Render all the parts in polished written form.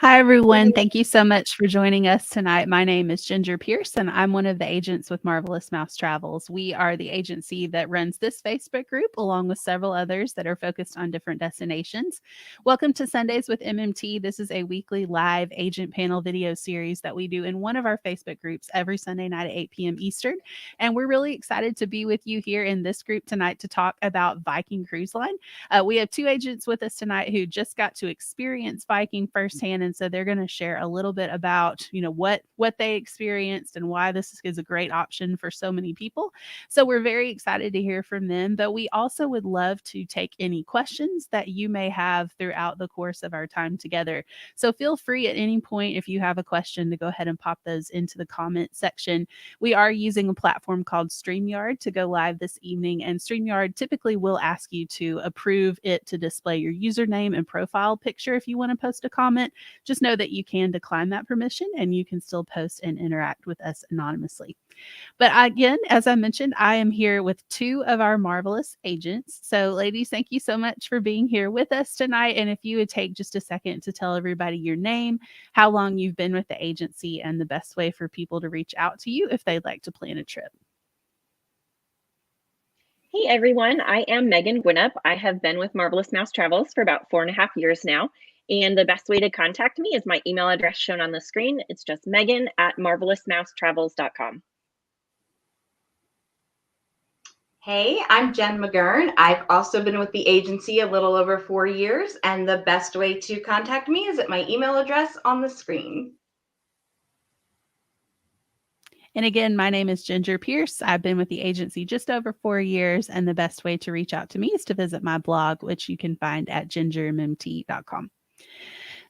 Hi, everyone. Thank you so much for joining us tonight. My name is Ginger Pierce, and I'm one of the agents with Marvelous Mouse Travels. We are the agency that runs this Facebook group, along with several others that are focused on different destinations. Welcome to Sundays with MMT. This is a weekly live agent panel video series that we do in one of our Facebook groups every Sunday night at 8 p.m. Eastern. And we're really excited to be with you here in this group tonight to talk about Viking Cruise Line. We have two agents with us tonight who just got to experience Viking firsthand, and so they're going to share a little bit about what they experienced and why this is a great option for so many people. So we're very excited to hear from them, but we also would love to take any questions that you may have throughout the course of our time together. So feel free at any point, if you have a question, to go ahead and pop those into the comment section. We are using a platform called StreamYard to go live this evening, and StreamYard typically will ask you to approve it to display your username and profile picture if you want to post a comment. Just know that you can decline that permission and you can still post and interact with us anonymously. But again, as I mentioned, I am here with two of our marvelous agents. So, ladies, thank you so much for being here with us tonight. And if you would take just a second to tell everybody your name, how long you've been with the agency, and the best way for people to reach out to you if they'd like to plan a trip. Hey everyone, I am Megan Gwinnett. I have been with Marvelous Mouse Travels for about 4.5 years now. And the best way to contact me is my email address shown on the screen. It's just megan@marvelousmousetravels.com. Hey, I'm Jen McGurn. I've also been with the agency a little over 4 years, and the best way to contact me is at my email address on the screen. And again, my name is Ginger Pierce. I've been with the agency just over 4 years, and the best way to reach out to me is to visit my blog, which you can find at gingermmt.com.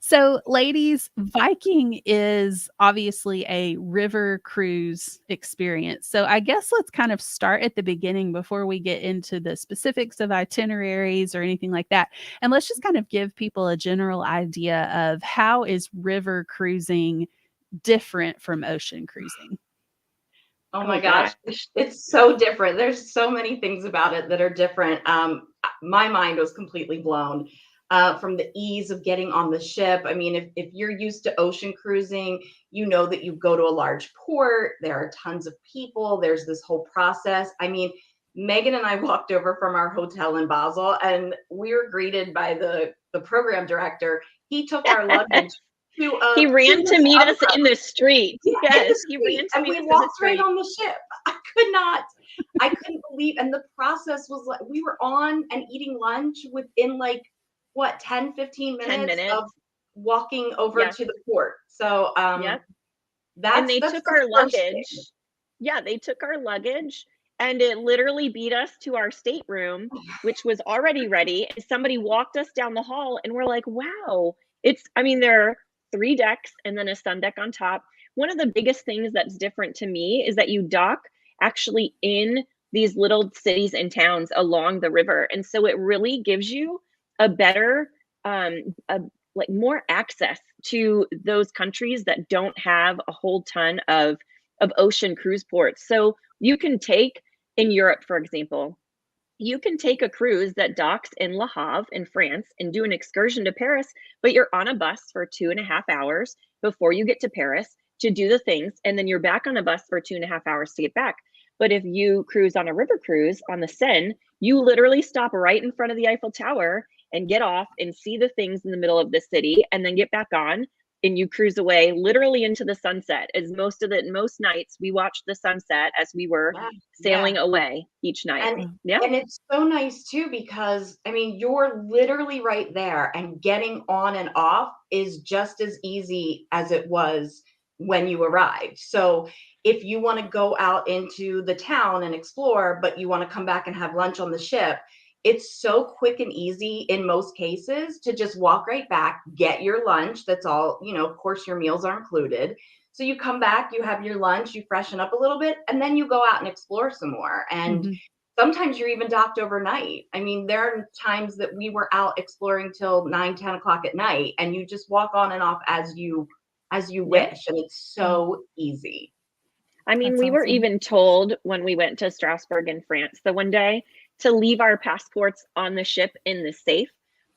So, ladies, Viking is obviously a river cruise experience. So, I guess let's kind of start at the beginning before we get into the specifics of itineraries or anything like that. And let's just kind of give people a general idea of how is river cruising different from ocean cruising. Oh my gosh, it's so different. There's so many things about it that are different. My mind was completely blown from the ease of getting on the ship. I mean, if you're used to ocean cruising, you know that you go to a large port, there are tons of people, there's this whole process. I mean, Megan and I walked over from our hotel in Basel, and we were greeted by the program director. He took our luggage. He ran to meet us in the street. Yes, he ran to meet us in the street. And we walked right on the ship. I couldn't believe, and the process was like, we were on and eating lunch within 10, 15 minutes of walking over to the port. So and they took our luggage. Yeah, they took our luggage, and it literally beat us to our stateroom, which was already ready. And somebody walked us down the hall, and we're like, wow, there are 3 decks and then a sun deck on top. One of the biggest things that's different to me is that you dock actually in these little cities and towns along the river. And so it really gives you a better, more access to those countries that don't have a whole ton of ocean cruise ports. So you can take, in Europe, for example, you can take a cruise that docks in Le Havre in France and do an excursion to Paris, but you're on a bus for 2.5 hours before you get to Paris to do the things, and then you're back on a bus for 2.5 hours to get back. But if you cruise on a river cruise on the Seine, you literally stop right in front of the Eiffel Tower and get off and see the things in the middle of the city, and then get back on, and you cruise away literally into the sunset. As most nights we watched the sunset as we were sailing away each night. And it's so nice too, because I mean, you're literally right there, and getting on and off is just as easy as it was when you arrived. So if you want to go out into the town and explore, but you want to come back and have lunch on the ship, it's so quick and easy in most cases to just walk right back, get your lunch. That's all, of course, your meals are included. So you come back, you have your lunch, you freshen up a little bit, and then you go out and explore some more. And sometimes you're even docked overnight. I mean, there are times that we were out exploring till 9, 10 o'clock at night, and you just walk on and off as you wish. And it's so easy. I mean, we were even told when we went to Strasbourg in France the one day to leave our passports on the ship in the safe,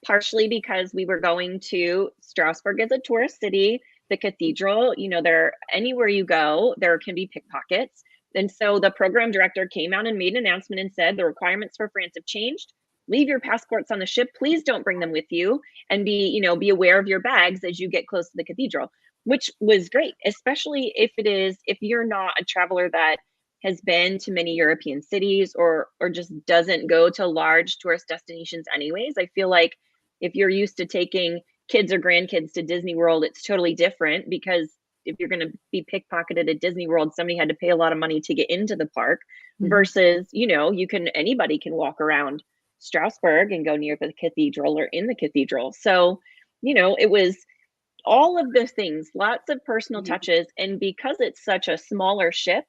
partially because we were going to Strasbourg as a tourist city, the cathedral, there, anywhere you go, there can be pickpockets. And so the program director came out and made an announcement and said the requirements for France have changed. Leave your passports on the ship. Please don't bring them with you, and be aware of your bags as you get close to the cathedral, which was great, especially if you're not a traveler that has been to many European cities or just doesn't go to large tourist destinations anyways. I feel like if you're used to taking kids or grandkids to Disney World, it's totally different, because if you're going to be pickpocketed at Disney World, somebody had to pay a lot of money to get into the park, versus, anybody can walk around Strasbourg and go near the cathedral or in the cathedral. So, it was all of those things, lots of personal touches. And because it's such a smaller ship,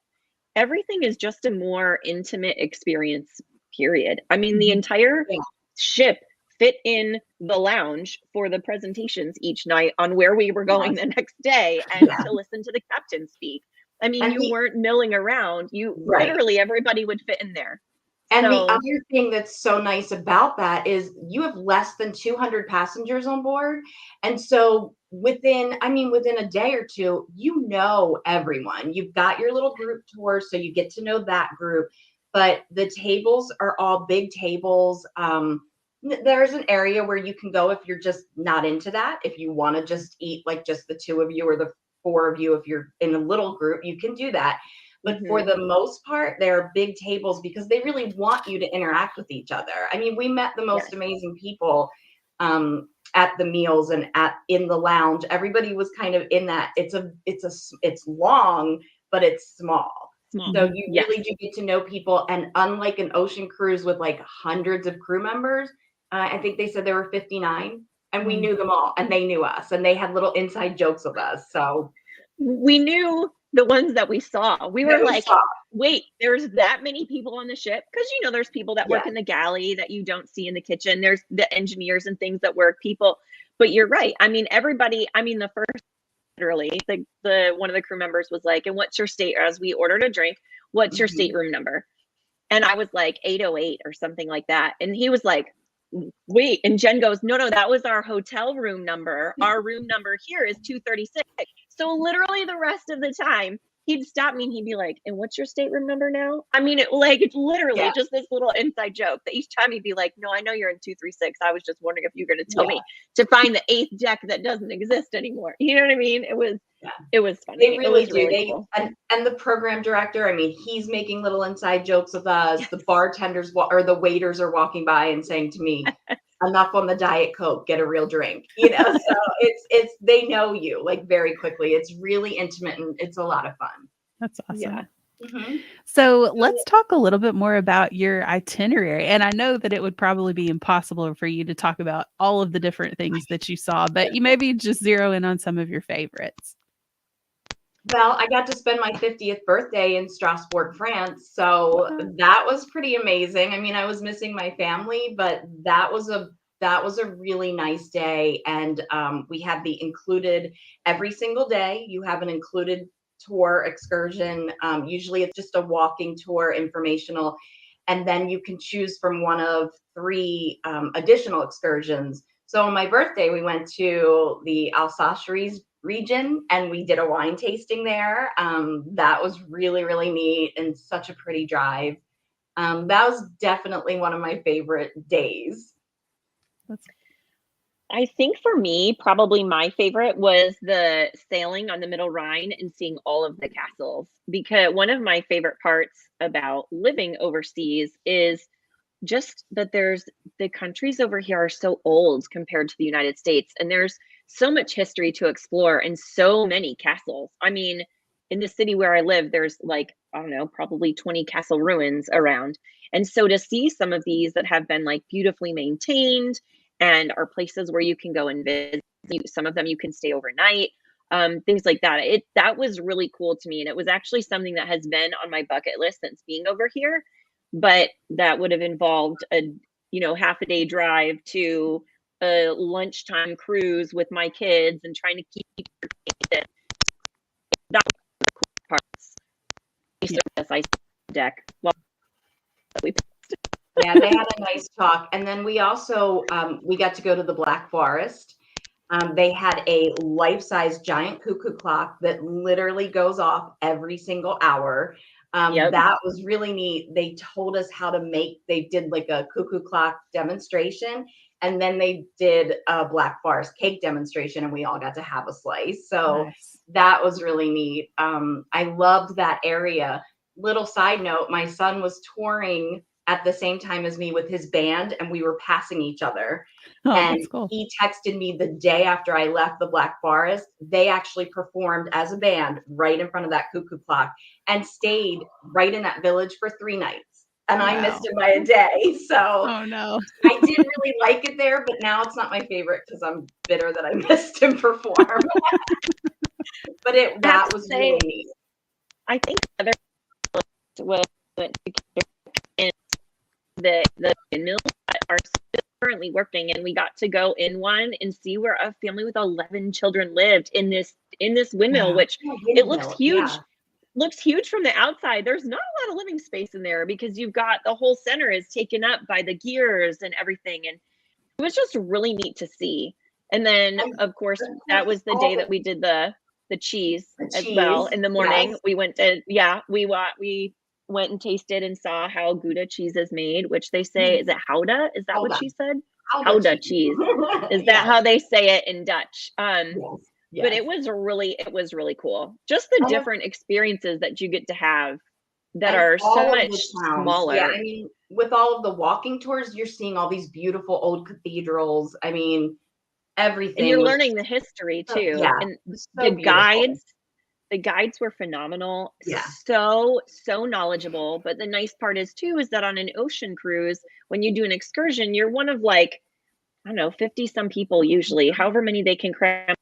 everything is just a more intimate experience, period. I mean, the entire ship fit in the lounge for the presentations each night on where we were going the next day, and to listen to the captain speak. I mean, you weren't milling around. Literally everybody would fit in there. And the other thing that's so nice about that is you have less than 200 passengers on board. And so within a day or two, everyone. You've got your little group tour, so you get to know that group. But the tables are all big tables. There's an area where you can go if you're just not into that. If you want to just eat like just the two of you or the four of you, if you're in a little group, you can do that. But for the most part, they're big tables because they really want you to interact with each other. I mean, we met the most amazing people at the meals and in the lounge. Everybody was kind of in that. It's long, but it's small. So you really do get to know people. And unlike an ocean cruise with like hundreds of crew members, I think they said there were 59, and we knew them all, and they knew us, and they had little inside jokes with us. So we knew the ones that we saw. We were like, wait, there's that many people on the ship? Because, there's people that work in the galley that you don't see in the kitchen. There's the engineers and things that work people. But you're right. I mean, the first, literally, the one of the crew members was like, and what's your state, as we ordered a drink, what's your stateroom number? And I was like 808 or something like that. And he was like, wait. And Jen goes, no, that was our hotel room number. Our room number here is 236. So literally the rest of the time he'd stop me and he'd be like, and what's your stateroom number now? I mean, it's literally just this little inside joke that each time he'd be like, no, I know you're in 236. I was just wondering if you're going to tell me to find the 8th deck that doesn't exist anymore. You know what I mean? It was funny. They really do. Really cool. And the program director, I mean, he's making little inside jokes with us. The bartenders or the waiters are walking by and saying to me, enough on the Diet Coke, get a real drink. So it's they know you like very quickly. It's really intimate and it's a lot of fun. That's awesome. Yeah. So let's talk a little bit more about your itinerary. And I know that it would probably be impossible for you to talk about all of the different things that you saw, but you maybe just zero in on some of your favorites. Well, I got to spend my 50th birthday in Strasbourg, France. So that was pretty amazing. I mean, I was missing my family, but that was a really nice day. And we had the included every single day. You have an included tour excursion. Usually it's just a walking tour, informational. And then you can choose from one of 3 additional excursions. So on my birthday, we went to the Alsace region and we did a wine tasting there. That was really, really neat and such a pretty drive. That was definitely one of my favorite days. I think for me, probably my favorite was the sailing on the Middle Rhine and seeing all of the castles, because one of my favorite parts about living overseas is just that the countries over here are so old compared to the United States, and there's so much history to explore and so many castles. I mean, in the city where I live, there's like, I don't know, probably 20 castle ruins around. And so to see some of these that have been like beautifully maintained and are places where you can go and visit, some of them you can stay overnight, things like that. That was really cool to me. And it was actually something that has been on my bucket list since being over here, but that would have involved a half a day drive to a lunchtime cruise with my kids and trying to keep it. That's the cool parts. Ice deck. Well, we Yeah, they had a nice talk. And then we also, we got to go to the Black Forest. They had a life-size giant cuckoo clock that literally goes off every single hour. That was really neat. They told us how to make, they did like a cuckoo clock demonstration, and then they did a Black Forest cake demonstration, and we all got to have a slice. So Nice. that was really neat. I loved that area. Little side note, my son was touring at the same time as me with his band, and we were passing each other. Oh, And that's cool. he texted me the day after I left the Black Forest. They actually performed as a band right in front of that cuckoo clock and stayed right in that village for 3 nights. And I missed him by a day. So Oh no. I did really like it there, but now it's not my favorite because I'm bitter that I missed him perform. But that was really neat. I think the other was in the windmills that are still currently working, and we got to go in one and see where a family with 11 children lived in this windmill, which it looks huge. Looks huge from the outside. There's not a lot of living space in there because you've got the whole center is taken up by the gears and everything, and it was just really neat to see. And then of course that was the day that we did the cheese as well. In the morning, we went to we went and tasted and saw how Gouda cheese is made, which they say, is it Gouda? Is that what she said? Gouda cheese. Is that how they say it in Dutch? Yes. But it was really cool. Just the different experiences that you get to have that are so much smaller. Yeah, I mean, with all of the walking tours, you're seeing all these beautiful old cathedrals. I mean, everything. And you're learning the history too. Yeah, and the guides were phenomenal. Yeah. So knowledgeable. But the nice part is that on an ocean cruise, when you do an excursion, you're one of like, I don't know, 50 some people usually, however many they can cram.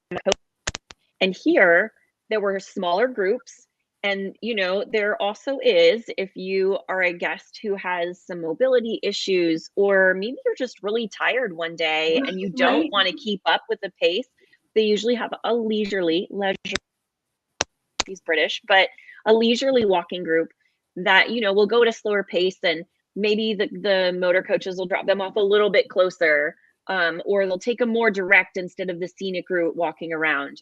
And here there were smaller groups. And, there also is, if you are a guest who has some mobility issues, or maybe you're just really tired one day and you don't want to keep up with the pace, they usually have a leisurely, he's British, but a leisurely walking group that, will go at a slower pace, and maybe the motor coaches will drop them off a little bit closer. Or they'll take a more direct instead of the scenic route walking around,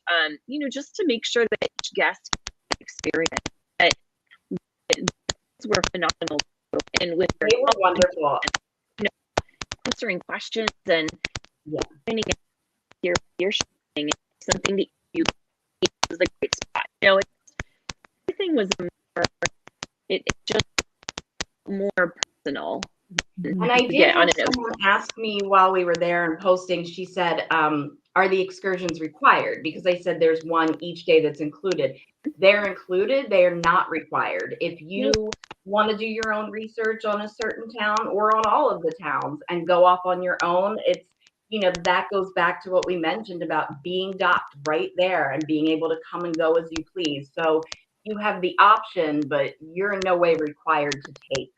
just to make sure that each guest experience. But were phenomenal, and they were wonderful. Answering questions and you're sharing something that you was a great spot. Everything was it just more personal. And I did have someone ask me while we were there and posting, she said, are the excursions required? Because I said there's one each day that's included. They're included, they are not required. If you want to do your own research on a certain town or on all of the towns and go off on your own, it's, that goes back to what we mentioned about being docked right there and being able to come and go as you please. So you have the option, but you're in no way required to take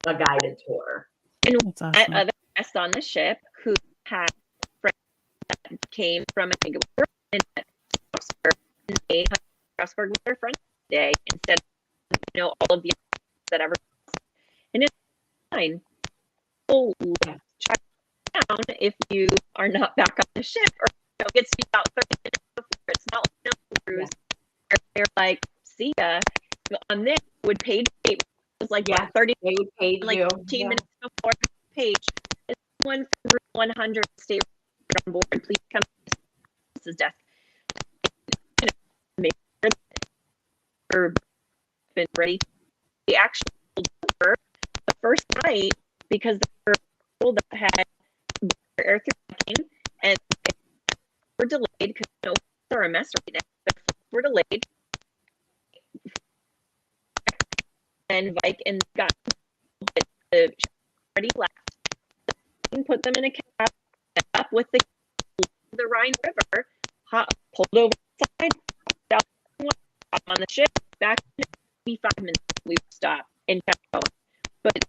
a guided tour. And other guests on the ship who had friends that came from, I think it was Strasbourg, and they had Strasbourg with their friends today instead of, all of the that ever. And it's fine. Oh, check down if you are not back on the ship, or it gets you about 30 minutes before. It's not like a cruise where they're like, see ya. On this, would pay date was like 30 they would page like 15 minutes before the page. Is someone from room 100 stay on board? Please come to this desk. Make sure that been ready. We actually over the first night because there were people that had air through booking, and were delayed because they're a mess right now. We're delayed. And Viking got the already left. And put them in a cab up with the Rhine River, pulled over the side, down on the ship, back in 55 minutes. We stopped and kept going. But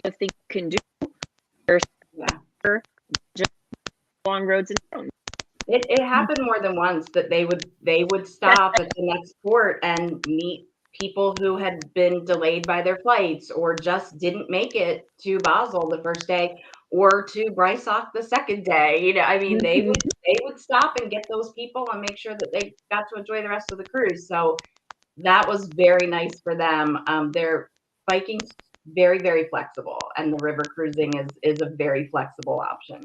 the thing you can do, there's just long roads and towns. It happened more than once that they would stop at the next port and meet people who had been delayed by their flights or just didn't make it to Basel the first day or to Breisach the second day. You know, I mean, they would stop and get those people and make sure that they got to enjoy the rest of the cruise. So that was very nice for them. Their Viking's very, very flexible, and the river cruising is a very flexible option.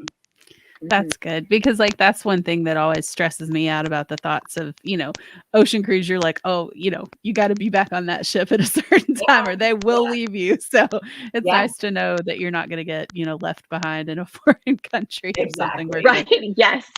That's good, because like that's one thing that always stresses me out about the thoughts of, you know, ocean cruise. You're like, oh, you know, you got to be back on that ship at a certain time or they will leave you. So it's nice to know that you're not going to get, you know, left behind in a foreign country or something. Right. Yes.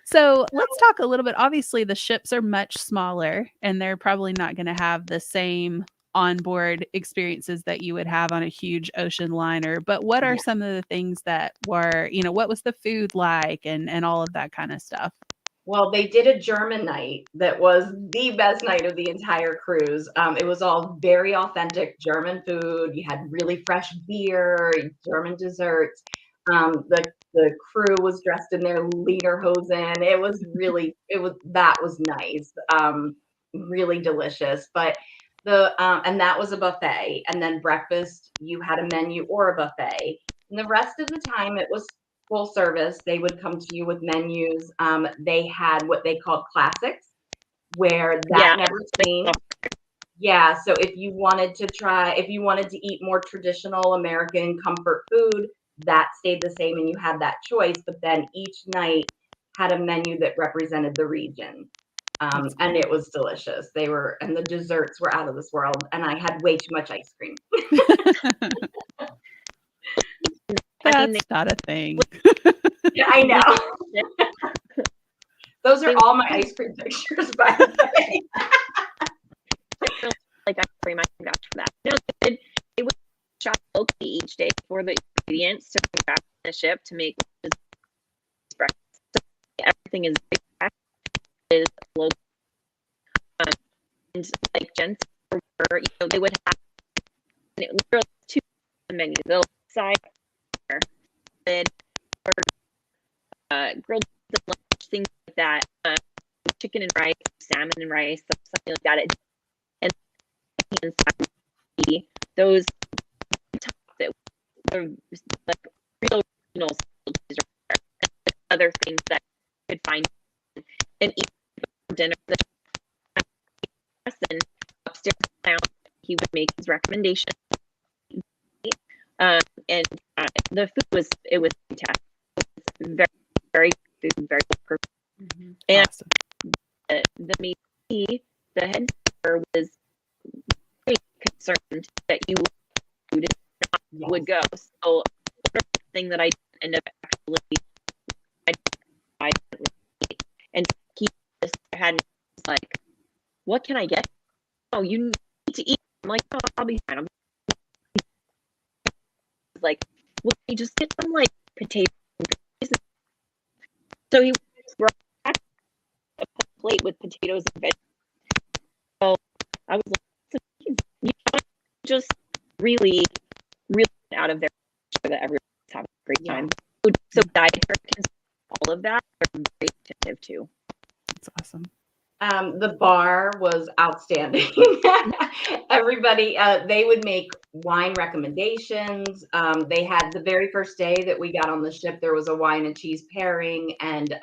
So let's talk a little bit. Obviously, the ships are much smaller and they're probably not going to have the same onboard experiences that you would have on a huge ocean liner. But what are some of the things that were, you know, what was the food like and all of that kind of stuff? Well, they did a German night that was the best night of the entire cruise. It was all very authentic German food. You had really fresh beer, German desserts. The crew was dressed in their lederhosen. That was nice. Really delicious. But and that was a buffet. And then breakfast, you had a menu or a buffet. And the rest of the time it was full service. They would come to you with menus. They had what they called classics, where that never changed. Yeah, so if you wanted to eat more traditional American comfort food, that stayed the same and you had that choice. But then each night had a menu that represented the region. And it was delicious. And the desserts were out of this world. And I had way too much ice cream. That's not a thing. Yeah, I know. Those are all my ice cream pictures, by the way. Like ice cream, I can vouch for that. No, it would shop locally each day for the ingredients to bring back on the ship to make breakfast. So everything is local. And like Jen said, you know, they would have literally two menus. They'll side grilled lunch, things like that, chicken and rice, salmon and rice, something like that. And those that were like real regional other things that you could find and eat for dinner. And upstairs lounge, he would make his recommendations. And the food was fantastic. It was very, very food, very perfect. And awesome. The head server was very concerned that you would go. So the thing that I end up actually and he just had like, what can I get? Oh, you need to eat. I'm like, oh, I'll be fine. Like, well, you just get some like potatoes. So he brought back a plate with potatoes and veggies. So I was like, you know, just really, really out of there so that everyone's having a great time. So dietary, all of that, are very attentive to. That's awesome. The bar was outstanding. Everybody, they would make wine recommendations. They had the very first day that we got on the ship, there was a wine and cheese pairing, and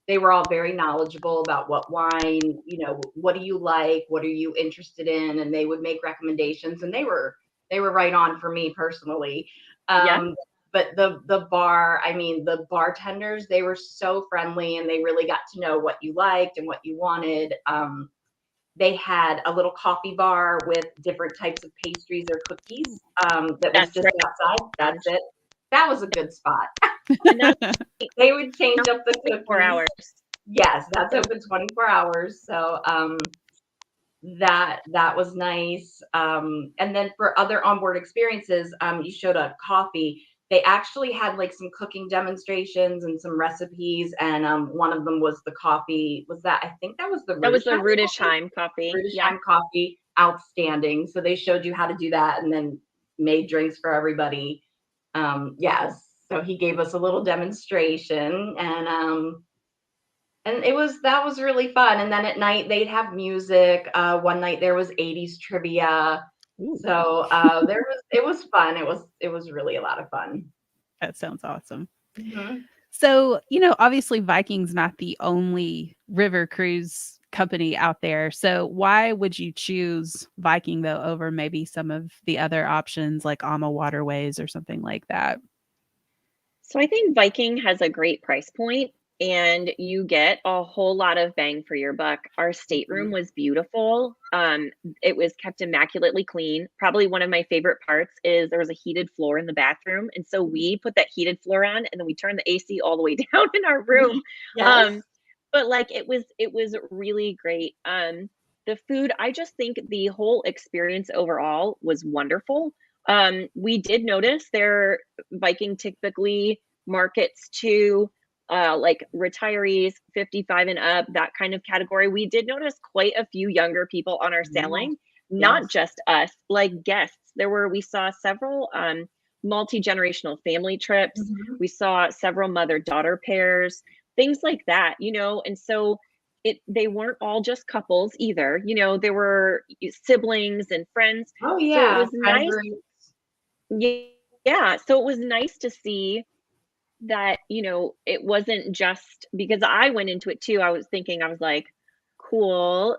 they were all very knowledgeable about what wine, you know, what do you like? What are you interested in? And they would make recommendations, and they were right on for me personally. But the bar, I mean, the bartenders, they were so friendly and they really got to know what you liked and what you wanted. They had a little coffee bar with different types of pastries or cookies that was just outside. That's it. That was a good spot. They would change up the 24 hours. Yes, that's open 24 hours. So that was nice. And then for other onboard experiences, you showed up coffee. They actually had like some cooking demonstrations and some recipes, and one of them was the coffee. I think that was the Rudisheim coffee. Rudisheim coffee, outstanding. So they showed you how to do that, and then made drinks for everybody. Yes, so he gave us a little demonstration, and And that was really fun. And then at night they'd have music. One night there was 80s trivia. Ooh. So it was fun. It was really a lot of fun. That sounds awesome. Mm-hmm. So, obviously Viking's not the only river cruise company out there. So why would you choose Viking though over maybe some of the other options like AMA Waterways or something like that? So I think Viking has a great price point and you get a whole lot of bang for your buck. Our stateroom was beautiful. It was kept immaculately clean. Probably one of my favorite parts is there was a heated floor in the bathroom. And so we put that heated floor on and then we turned the AC all the way down in our room. Yes. But like it was really great. The food, I just think the whole experience overall was wonderful. We did notice their Viking typically markets to like retirees 55 and up, that kind of category. We did notice quite a few younger people on our sailing, not just us, like guests. We saw several multi-generational family trips. We saw several mother-daughter pairs, things like that, and so they weren't all just couples either. There were siblings and friends. Oh So it yeah. was nice. Yeah. So it was nice to see that, it wasn't just because I went into it too. I was like, cool,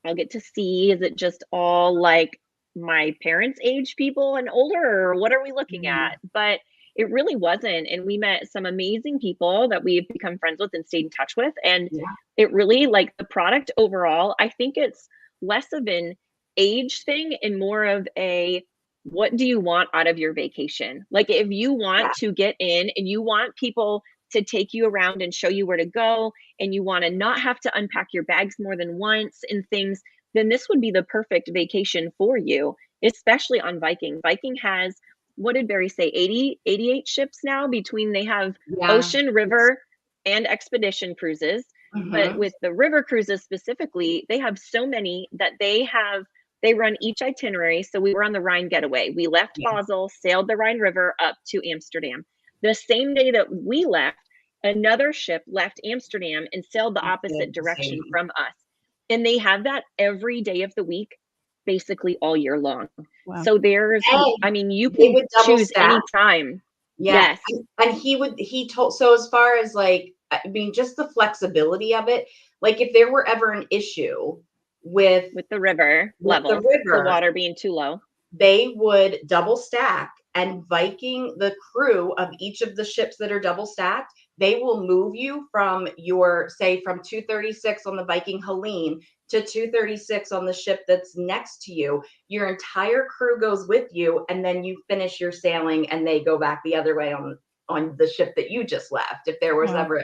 I'll get to see, is it just all like my parents' age people and older, or what are we looking at? But it really wasn't. And we met some amazing people that we've become friends with and stayed in touch with. And it really, like, the product overall, I think it's less of an age thing and more of a, what do you want out of your vacation? Like, if you want to get in and you want people to take you around and show you where to go, and you want to not have to unpack your bags more than once and things, then this would be the perfect vacation for you, especially on Viking. Viking has, what did Barry say, 88 ships now between, they have ocean, river, and expedition cruises. But with the river cruises specifically, they have so many that they run each itinerary. So we were on the Rhine getaway. We left Basel, sailed the Rhine River up to Amsterdam. The same day that we left, another ship left Amsterdam and sailed the opposite direction from us. And they have that every day of the week, basically all year long. Wow. So you can choose any time. Yes. And so as far as like, I mean, just the flexibility of it, like if there were ever an issue with the river level, the water being too low, they would double stack, and Viking, the crew of each of the ships that are double stacked, they will move you from from 236 on the Viking Helene to 236 on the ship that's next to you. Your entire crew goes with you, and then you finish your sailing and they go back the other way on the ship that you just left. If there was ever,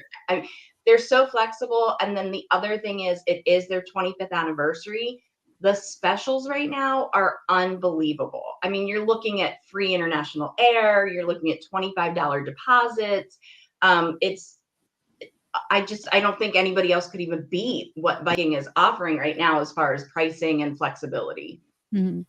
they're so flexible. And then the other thing is, it is their 25th anniversary. The specials right now are unbelievable. I mean, you're looking at free international air. You're looking at $25 deposits. I don't think anybody else could even beat what Viking is offering right now as far as pricing and flexibility. Mm-hmm.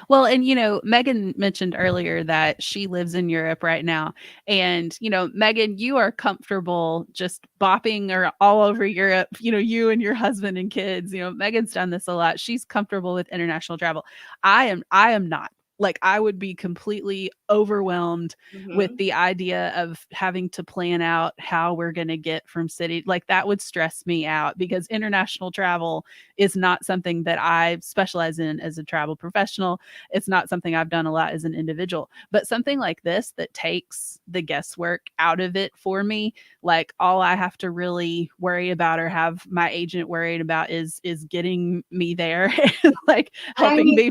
Well, and Megan mentioned earlier that she lives in Europe right now. And, Megan, you are comfortable just bopping or all over Europe, you and your husband and kids. Megan's done this a lot. She's comfortable with international travel. I am not. Like, I would be completely overwhelmed with the idea of having to plan out how we're going to get from city. Like, that would stress me out, because international travel is not something that I specialize in as a travel professional. It's not something I've done a lot as an individual, but something like this that takes the guesswork out of it for me. Like, all I have to really worry about or have my agent worried about is getting me there and like helping me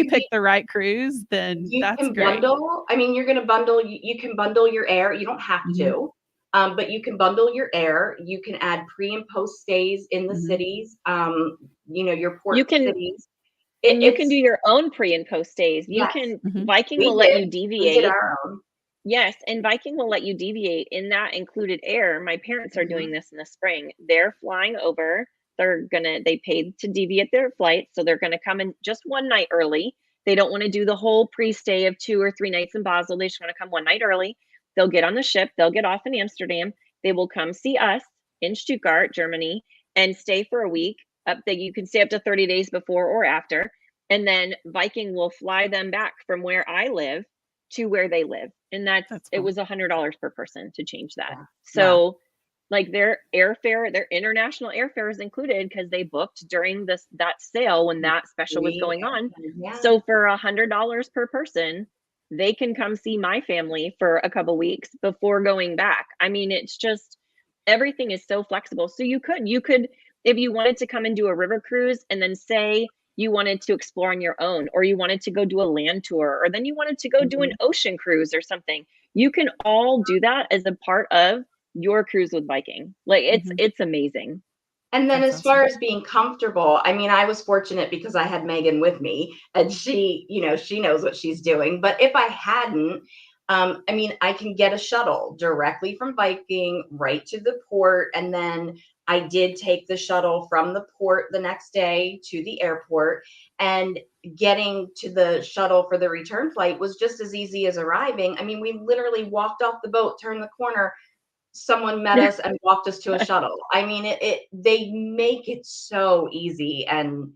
pick the right cruise. Then that's great. Bundle. I mean, you're going to bundle. You can bundle your air. You don't have to, but you can bundle your air. You can add pre and post stays in the cities. Your port cities. And you can do your own pre and post stays. You can. Viking will let you deviate. We did our own. Yes, and Viking will let you deviate in that included air. My parents are doing this in the spring. They're flying over. They paid to deviate their flight, so they're gonna come in just one night early. They don't want to do the whole pre-stay of 2 or 3 nights in Basel. They just want to come one night early. They'll get on the ship. They'll get off in Amsterdam. They will come see us. in Stuttgart, Germany, and stay for a week. You can stay up to 30 days before or after. And then Viking will fly them back from where I live to where they live. And it cool. was $100 per person to change that. Yeah. So like their airfare, their international airfare is included because they booked during that sale when that special was going on. Yeah. So for $100 per person, they can come see my family for a couple weeks before going back. I mean, it's just, everything is so flexible. So you could, if you wanted to come and do a river cruise and then say you wanted to explore on your own, or you wanted to go do a land tour, or then you wanted to go do an ocean cruise or something, you can all do that as a part of your cruise with Viking. Like it's amazing. And then as far as being comfortable, I mean, I was fortunate because I had Megan with me and she, she knows what she's doing. But if I hadn't, I mean, I can get a shuttle directly from Viking right to the port. And then I did take the shuttle from the port the next day to the airport, and getting to the shuttle for the return flight was just as easy as arriving. I mean, we literally walked off the boat, turned the corner, someone met us and walked us to a shuttle. I mean, they make it so easy. And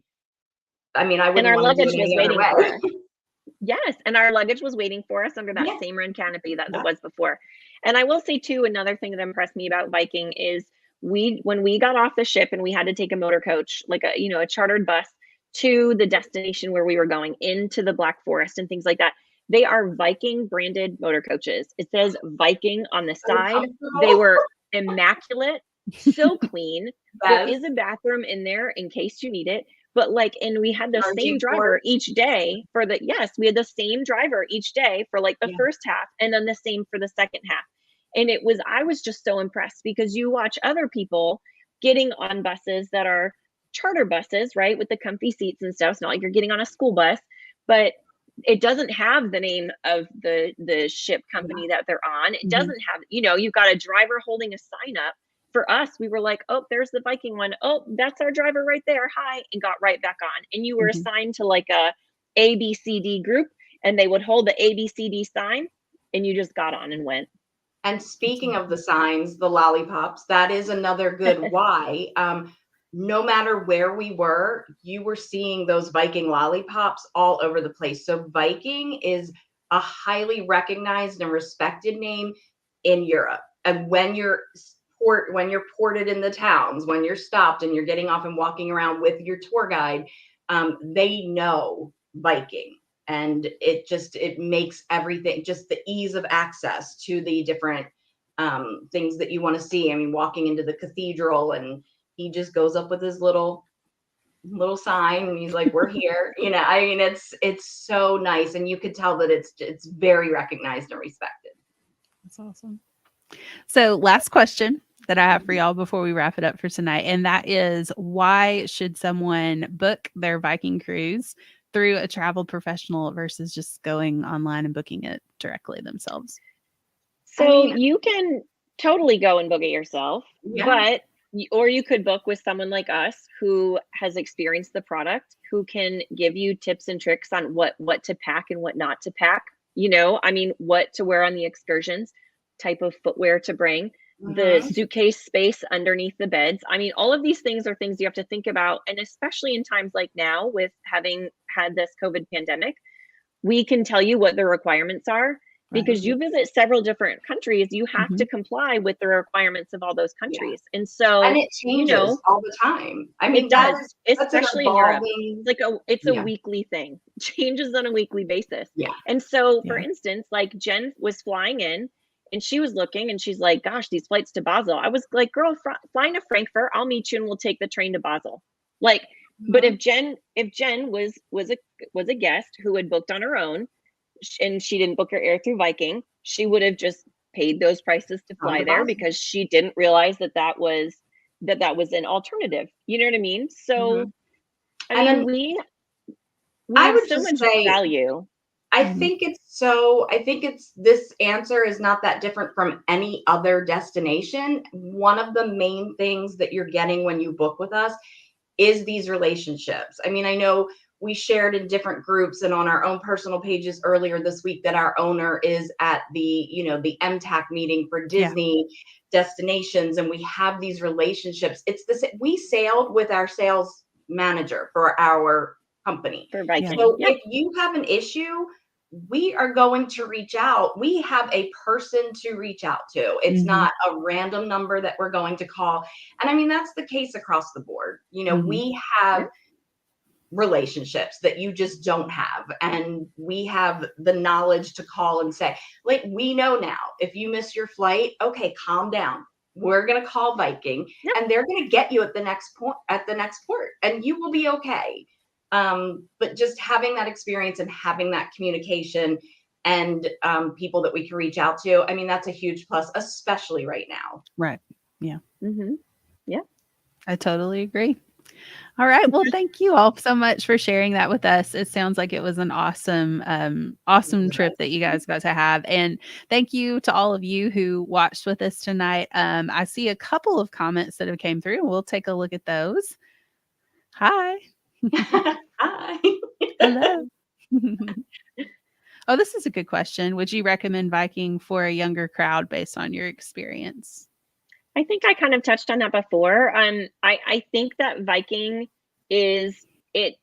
I mean, I wouldn't want to do it any other way. Yes. And our luggage was waiting for us under that same red canopy that it was before. And I will say too, another thing that impressed me about Viking is when we got off the ship and we had to take a motor coach, like a chartered bus to the destination where we were going, into the Black Forest and things like that. They are Viking branded motor coaches. It says Viking on the side. They were immaculate, so clean. There is a bathroom in there in case you need it. But and we had the same driver each day we had the same driver each day for like the first half, and then the same for the second half. And I was just so impressed, because you watch other people getting on buses that are charter buses, right? With the comfy seats and stuff. It's not like you're getting on a school bus, but it doesn't have the name of the ship company that they're on. It doesn't have, you've got a driver holding a sign up. For us, we were like, oh, there's the Viking one. Oh, that's our driver right there. Hi. And got right back on. And you were assigned to like a ABCD group, and they would hold the ABCD sign, and you just got on and went. And speaking of the signs, the lollipops, that is another good why. No matter where we were, you were seeing those Viking lollipops all over the place. So Viking is a highly recognized and respected name in Europe. And when you're ported in the towns, when you're stopped and you're getting off and walking around with your tour guide, they know Viking. And it makes everything, just the ease of access to the different things that you want to see. I mean, walking into the cathedral, and he just goes up with his little sign and he's like, we're here. I mean, it's so nice. And you could tell that it's very recognized and respected. That's awesome. So last question that I have for y'all before we wrap it up for tonight. And that is, why should someone book their Viking cruise through a travel professional versus just going online and booking it directly themselves? So you can totally go and book it yourself, or you could book with someone like us who has experienced the product, who can give you tips and tricks on what to pack and what not to pack. I mean, what to wear on the excursions, type of footwear to bring, the suitcase space underneath the beds. I mean, all of these things are things you have to think about. And especially in times like now, with having had this COVID pandemic, we can tell you what the requirements are. Because you visit several different countries, you have to comply with the requirements of all those countries. And so, and it changes all the time. I mean, it does, especially in Europe. It's a weekly thing. Changes on a weekly basis. And so, for instance, like Jen was flying in, and she was looking, and she's like, gosh, these flights to Basel. I was like, girl, flying to Frankfurt, I'll meet you and we'll take the train to Basel. Like, but if Jen was a guest who had booked on her own, and she didn't book her air through Viking, she would have just paid those prices to fly there, because she didn't realize that was an alternative. You know what I mean? So, I mean, we have so much value. I think this answer is not that different from any other destination. One of the main things that you're getting when you book with us is these relationships. I mean, I know we shared in different groups and on our own personal pages earlier this week that our owner is at the, the MTAC meeting for Disney destinations, and we have these relationships. It's this, we sailed with our sales manager for our company. For Viking. So if you have an issue, we are going to reach out. We have a person to reach out to. It's not a random number that we're going to call. And I mean, that's the case across the board. We have relationships that you just don't have. And we have the knowledge to call and say, like, we know now, if you miss your flight, okay, calm down. We're going to call Viking and they're going to get you at the next point, and you will be okay. But just having that experience and having that communication and people that we can reach out to, I mean, that's a huge plus, especially right now. Right. Yeah. Yeah. I totally agree. All right. Well, thank you all so much for sharing that with us. It sounds like it was an awesome trip that you guys got to have. And thank you to all of you who watched with us tonight. I see a couple of comments that have came through, and we'll take a look at those. Hi. Hi. Hello. Oh, this is a good question. Would you recommend Viking for a younger crowd based on your experience? I think I kind of touched on that before. I think that Viking is it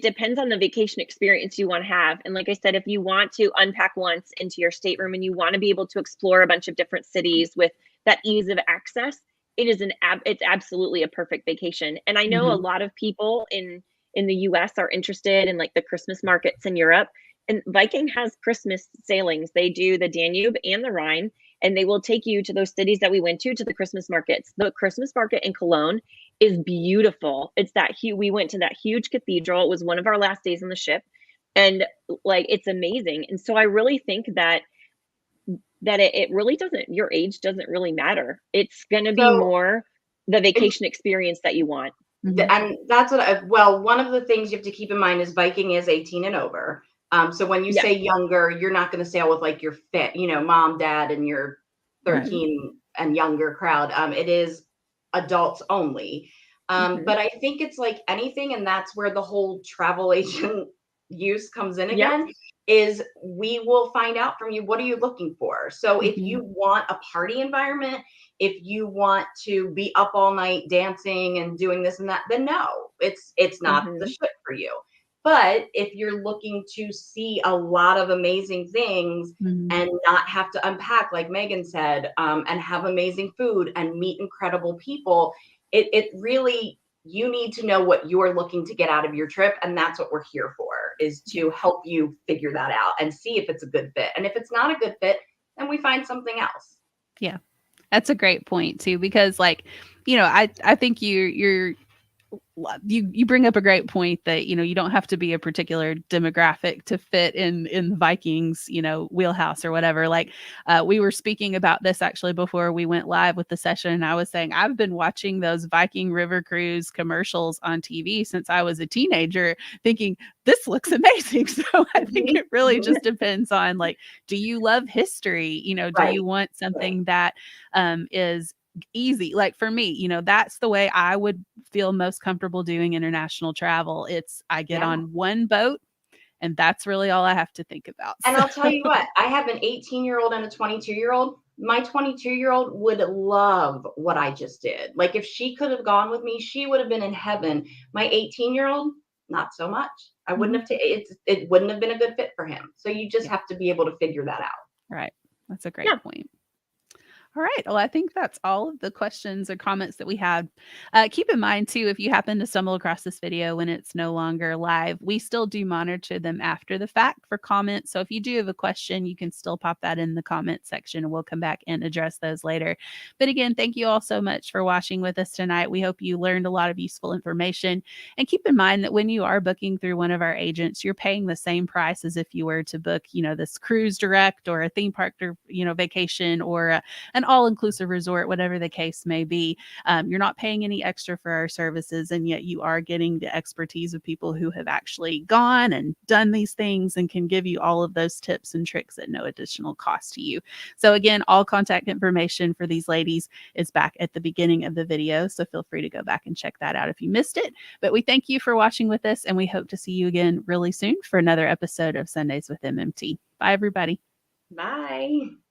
depends on the vacation experience you want to have. And like I said, if you want to unpack once into your stateroom and you want to be able to explore a bunch of different cities with that ease of access, it's absolutely a perfect vacation. And I know a lot of people in the US are interested in like the Christmas markets in Europe. And Viking has Christmas sailings. They do the Danube and the Rhine, and they will take you to those cities that we went to the Christmas markets. The Christmas market in Cologne is beautiful. It's we went to that huge cathedral. It was one of our last days on the ship, and like, it's amazing. And so I really think that it really doesn't, your age doesn't really matter. It's going to be more the vacation experience that you want. And that's one of the things you have to keep in mind is Viking is 18 and over. So when you say younger, you're not going to sail with like your mom, dad, and your 13 and younger crowd. It is adults only. But I think it's like anything, and that's where the whole travel agent use comes in again, is we will find out from you, what are you looking for? So if you want a party environment, if you want to be up all night dancing and doing this and that, then no, it's not the ship for you. But if you're looking to see a lot of amazing things and not have to unpack, like Megan said, and have amazing food and meet incredible people, it really, you need to know what you're looking to get out of your trip. And that's what we're here for, is to help you figure that out and see if it's a good fit. And if it's not a good fit, then we find something else. Yeah, that's a great point too, because like, I think you bring up a great point that, you don't have to be a particular demographic to fit in the Vikings, wheelhouse or whatever. Like we were speaking about this actually before we went live with the session. And I was saying, I've been watching those Viking River Cruise commercials on TV since I was a teenager, thinking this looks amazing. So I think it really just depends on, like, do you love history? Do you want something that is easy? Like for me, that's the way I would feel most comfortable doing international travel. I get on one boat and that's really all I have to think about. And I'll tell you what, I have an 18-year-old and a 22-year-old. My 22-year-old would love what I just did. Like if she could have gone with me, she would have been in heaven. My 18-year-old, not so much. I wouldn't have it wouldn't have been a good fit for him. So you just have to be able to figure that out. Right. That's a great point. All right. Well, I think that's all of the questions or comments that we had. Keep in mind, too, if you happen to stumble across this video when it's no longer live, we still do monitor them after the fact for comments. So if you do have a question, you can still pop that in the comment section and we'll come back and address those later. But again, thank you all so much for watching with us tonight. We hope you learned a lot of useful information. And keep in mind that when you are booking through one of our agents, you're paying the same price as if you were to book, this cruise direct or a theme park, vacation or an an all-inclusive resort, whatever the case may be. You're not paying any extra for our services, and yet you are getting the expertise of people who have actually gone and done these things and can give you all of those tips and tricks at no additional cost to you. So again, all contact information for these ladies is back at the beginning of the video, so feel free to go back and check that out if you missed it. But we thank you for watching with us, and we hope to see you again really soon for another episode of Sundays with MMT. Bye, everybody. Bye.